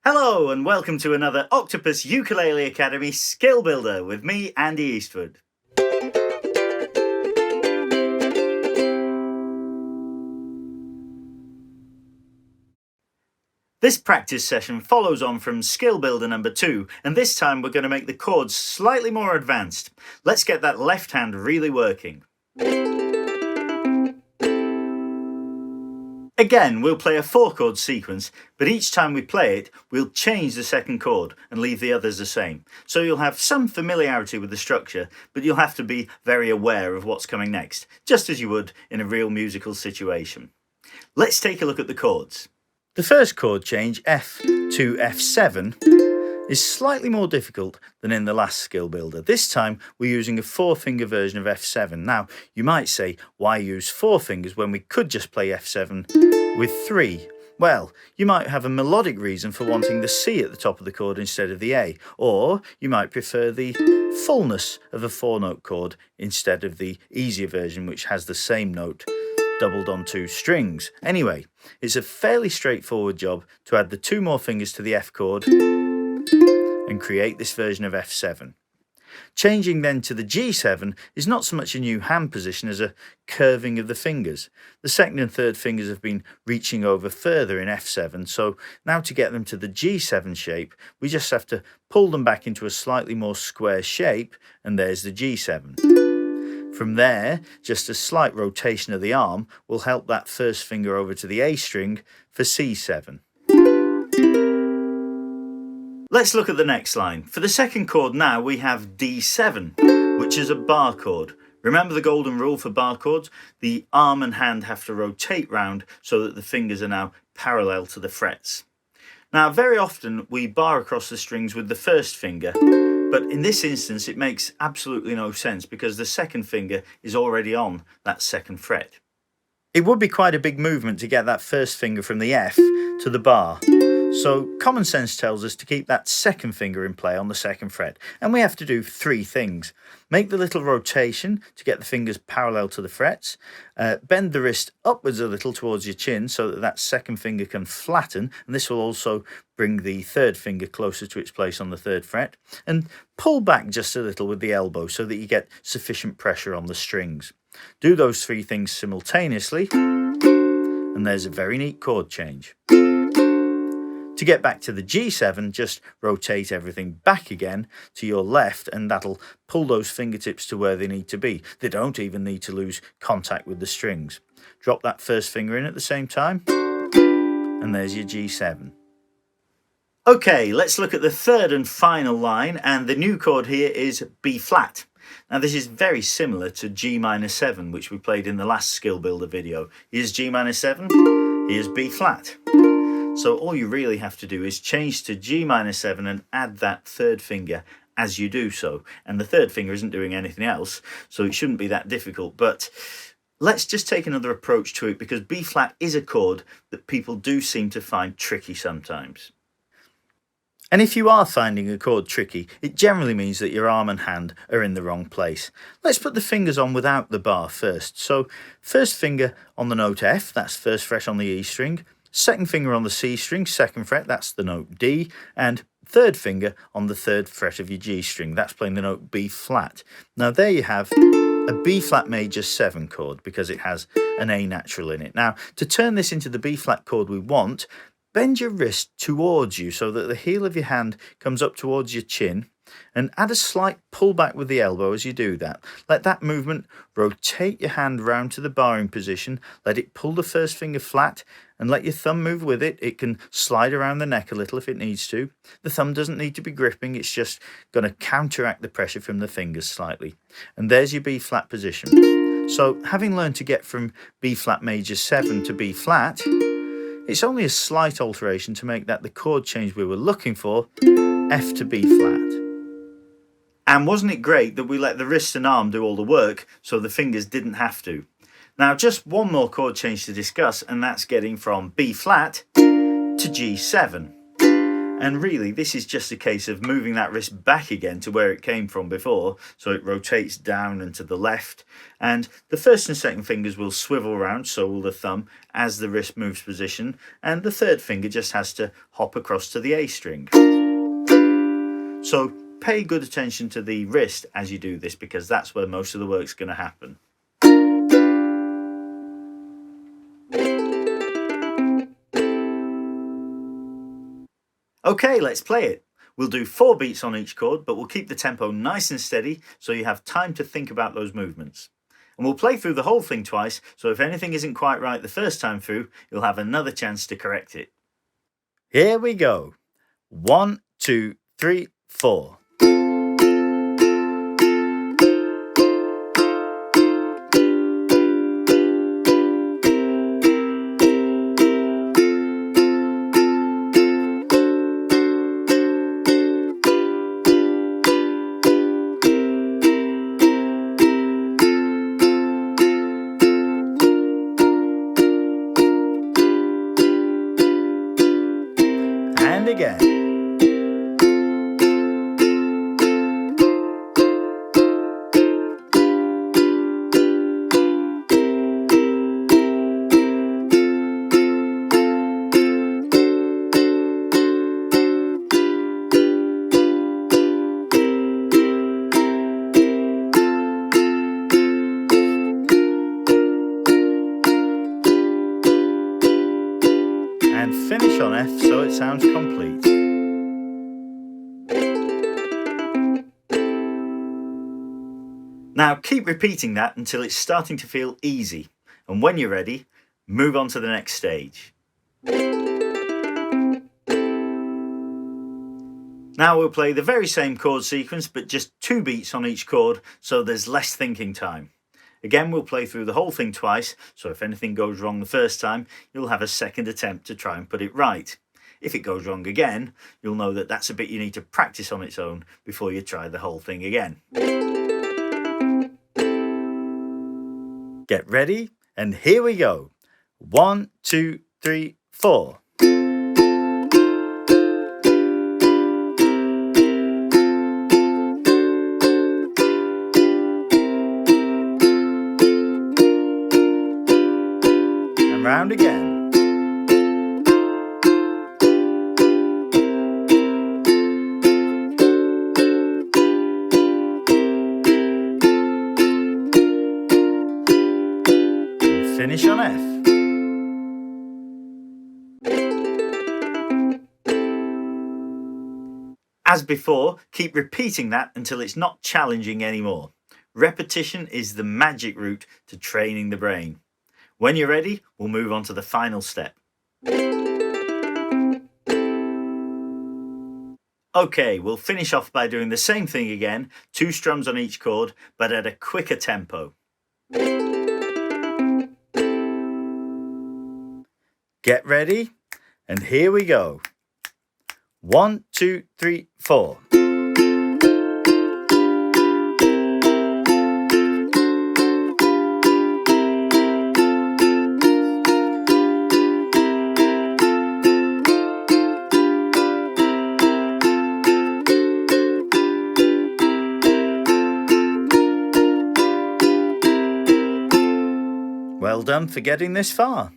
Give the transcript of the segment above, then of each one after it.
Hello and welcome to another Octopus Ukulele Academy Skill Builder with me, Andy Eastwood. This practice session follows on from Skill Builder number 2, and this time we're going to make the chords slightly more advanced. Let's get that left hand really working. Again, we'll play a 4-chord sequence, but each time we play it, we'll change the second chord and leave the others the same. So you'll have some familiarity with the structure, but you'll have to be very aware of what's coming next, just as you would in a real musical situation. Let's take a look at the chords. The first chord change, F to F7, is slightly more difficult than in the last skill builder. This time we're using a 4-finger version of F7. Now you might say, why use 4 fingers when we could just play F7 with 3? Well, you might have a melodic reason for wanting the C at the top of the chord instead of the A, or you might prefer the fullness of a 4-note chord instead of the easier version which has the same note doubled on 2 strings. Anyway, it's a fairly straightforward job to add the 2 more fingers to the F chord and create this version of F7. Changing then to the G7 is not so much a new hand position as a curving of the fingers. The second and third fingers have been reaching over further in F7, so now to get them to the G7 shape, we just have to pull them back into a slightly more square shape, and there's the G7. From there, just a slight rotation of the arm will help that first finger over to the A string for C7. Let's look at the next line. For the second chord now we have D7, which is a bar chord. Remember the golden rule for bar chords? The arm and hand have to rotate round so that the fingers are now parallel to the frets. Now very often we bar across the strings with the first finger, but in this instance it makes absolutely no sense because the second finger is already on that second fret. It would be quite a big movement to get that first finger from the F to the bar. So common sense tells us to keep that second finger in play on the second fret, and we have to do 3 things. Make the little rotation to get the fingers parallel to the frets, bend the wrist upwards a little towards your chin so that that second finger can flatten, and this will also bring the third finger closer to its place on the 3rd fret, and pull back just a little with the elbow so that you get sufficient pressure on the strings. Do those 3 things simultaneously, and there's a very neat chord change. To get back to the G7, just rotate everything back again to your left, and that'll pull those fingertips to where they need to be. They don't even need to lose contact with the strings. Drop that first finger in at the same time, and there's your G7. Okay, let's look at the third and final line, and the new chord here is B flat. Now this is very similar to G minor 7, which we played in the last skill builder video. Here's G minor 7, here's B flat. So all you really have to do is change to G minor 7 and add that 3rd finger as you do so. And the 3rd finger isn't doing anything else, so it shouldn't be that difficult. But let's just take another approach to it, because B flat is a chord that people do seem to find tricky sometimes. And if you are finding a chord tricky, it generally means that your arm and hand are in the wrong place. Let's put the fingers on without the bar first. So first finger on the note F, that's 1st fret on the E string. Second finger on the C string, 2nd fret, that's the note D, and 3rd finger on the 3rd fret of your G string, that's playing the note B flat. Now there you have a B flat major 7 chord because it has an A natural in it. Now to turn this into the B flat chord we want, bend your wrist towards you so that the heel of your hand comes up towards your chin, and add a slight pull back with the elbow as you do that. Let that movement rotate your hand round to the barring position, let it pull the first finger flat, and let your thumb move with it. It can slide around the neck a little if it needs to. The thumb doesn't need to be gripping, it's just going to counteract the pressure from the fingers slightly. And there's your B flat position. So having learned to get from B flat major 7 to B flat, it's only a slight alteration to make that the chord change we were looking for, F to B flat. And wasn't it great that we let the wrist and arm do all the work so the fingers didn't have to? Now just one more chord change to discuss, and that's getting from B flat to G7. And really, this is just a case of moving that wrist back again to where it came from before, so it rotates down and to the left. And the first and second fingers will swivel around, so will the thumb, as the wrist moves position, and the third finger just has to hop across to the A string. So pay good attention to the wrist as you do this, because that's where most of the work's going to happen. Okay, let's play it. We'll do 4 beats on each chord, but we'll keep the tempo nice and steady so you have time to think about those movements. And we'll play through the whole thing twice, so if anything isn't quite right the first time through, you'll have another chance to correct it. Here we go. 1, 2, 3, 4. And again. And finish on F so it sounds complete. Now keep repeating that until it's starting to feel easy, and when you're ready, move on to the next stage. Now we'll play the very same chord sequence, but just 2 beats on each chord, so there's less thinking time. Again, we'll play through the whole thing twice, so if anything goes wrong the first time, you'll have a second attempt to try and put it right. If it goes wrong again, you'll know that that's a bit you need to practice on its own before you try the whole thing again. Get ready, and here we go. 1, 2, 3, 4. And round again. Finish on F. As before, keep repeating that until it's not challenging anymore. Repetition is the magic route to training the brain. When you're ready, we'll move on to the final step. Okay, we'll finish off by doing the same thing again, 2 strums on each chord, but at a quicker tempo. Get ready, and here we go. 1, 2, 3, 4. Well done for getting this far.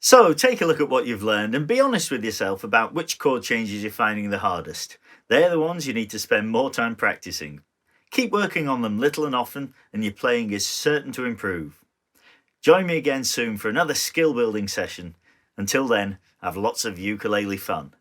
So take a look at what you've learned and be honest with yourself about which chord changes you're finding the hardest. They're the ones you need to spend more time practicing. Keep working on them little and often, and your playing is certain to improve. Join me again soon for another skill building session. Until then, have lots of ukulele fun.